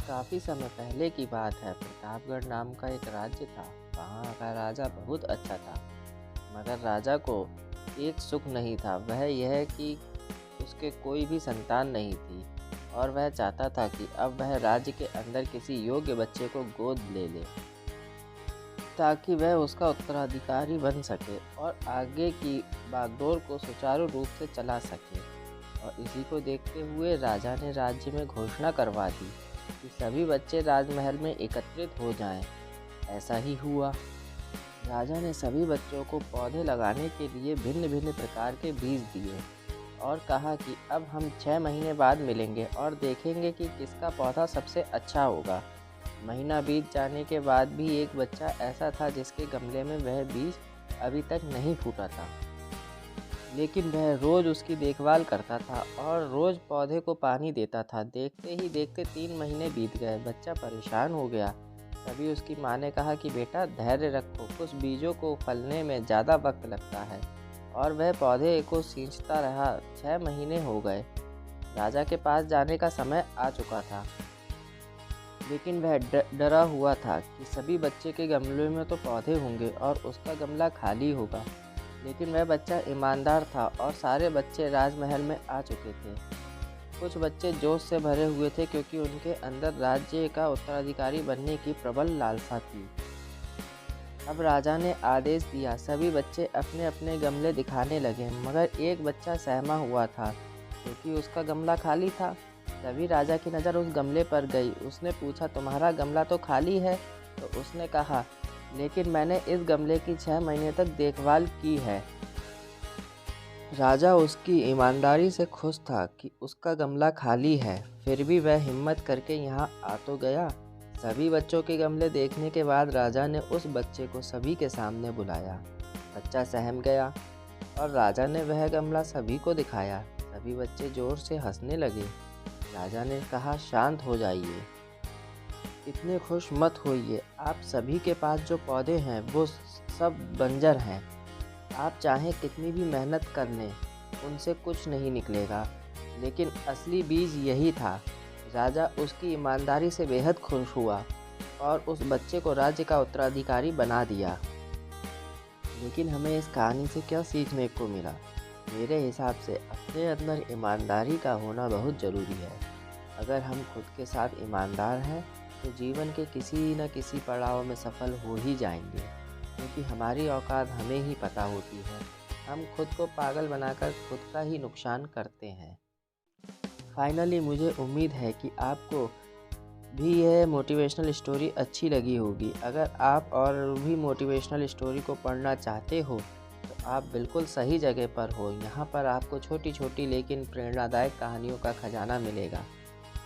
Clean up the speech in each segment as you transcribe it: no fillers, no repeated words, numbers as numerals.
काफ़ी समय पहले की बात है। प्रतापगढ़ नाम का एक राज्य था। वहाँ का राजा बहुत अच्छा था, मगर राजा को एक सुख नहीं था। वह यह कि उसके कोई भी संतान नहीं थी और वह चाहता था कि अब वह राज्य के अंदर किसी योग्य बच्चे को गोद ले ले ताकि वह उसका उत्तराधिकारी बन सके और आगे की बागडोर को सुचारू रूप से चला सके। और इसी को देखते हुए राजा ने राज्य में घोषणा करवा दी कि सभी बच्चे राजमहल में एकत्रित हो जाएं। ऐसा ही हुआ। राजा ने सभी बच्चों को पौधे लगाने के लिए भिन्न भिन्न प्रकार के बीज दिए और कहा कि अब हम 6 महीने बाद मिलेंगे और देखेंगे कि किसका पौधा सबसे अच्छा होगा। महीना बीत जाने के बाद भी एक बच्चा ऐसा था जिसके गमले में वह बीज अभी तक नहीं फूटा था, लेकिन वह रोज़ उसकी देखभाल करता था और रोज़ पौधे को पानी देता था। देखते ही देखते 3 महीने बीत गए। बच्चा परेशान हो गया। तभी उसकी माँ ने कहा कि बेटा धैर्य रखो, कुछ बीजों को फलने में ज़्यादा वक्त लगता है। और वह पौधे को सींचता रहा। 6 महीने हो गए। राजा के पास जाने का समय आ चुका था, लेकिन वह डरा हुआ था कि सभी बच्चे के गमले में तो पौधे होंगे और उसका गमला खाली होगा। लेकिन वह बच्चा ईमानदार था और सारे बच्चे राजमहल में आ चुके थे। कुछ बच्चे जोश से भरे हुए थे क्योंकि उनके अंदर राज्य का उत्तराधिकारी बनने की प्रबल लालसा थी। अब राजा ने आदेश दिया, सभी बच्चे अपने अपने गमले दिखाने लगे, मगर एक बच्चा सहमा हुआ था क्योंकि उसका गमला खाली था। तभी राजा की नज़र उस गमले पर गई। उसने पूछा, तुम्हारा गमला तो खाली है? तो उसने कहा, लेकिन मैंने इस गमले की 6 महीने तक देखभाल की है। राजा उसकी ईमानदारी से खुश था कि उसका गमला खाली है, फिर भी वह हिम्मत करके यहाँ आ तो गया। सभी बच्चों के गमले देखने के बाद राजा ने उस बच्चे को सभी के सामने बुलाया। बच्चा सहम गया और राजा ने वह गमला सभी को दिखाया। सभी बच्चे जोर से हंसने लगे। राजा ने कहा, शांत हो जाइए, इतने खुश मत होइए। आप सभी के पास जो पौधे हैं वो सब बंजर हैं। आप चाहें कितनी भी मेहनत कर लें, उनसे कुछ नहीं निकलेगा, लेकिन असली बीज यही था। राजा उसकी ईमानदारी से बेहद खुश हुआ और उस बच्चे को राज्य का उत्तराधिकारी बना दिया। लेकिन हमें इस कहानी से क्या सीखने को मिला? मेरे हिसाब से अपने अंदर ईमानदारी का होना बहुत ज़रूरी है। अगर हम खुद के साथ ईमानदार हैं तो जीवन के किसी न किसी पड़ाव में सफल हो ही जाएंगे, क्योंकि हमारी औकात हमें ही पता होती है। हम खुद को पागल बनाकर खुद का ही नुकसान करते हैं। फाइनली मुझे उम्मीद है कि आपको भी यह मोटिवेशनल स्टोरी अच्छी लगी होगी। अगर आप और भी मोटिवेशनल स्टोरी को पढ़ना चाहते हो तो आप बिल्कुल सही जगह पर हो। यहाँ पर आपको छोटी छोटी लेकिन प्रेरणादायक कहानियों का खजाना मिलेगा।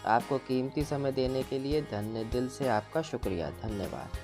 आपको कीमती समय देने के लिए दिल से आपका शुक्रिया। धन्यवाद।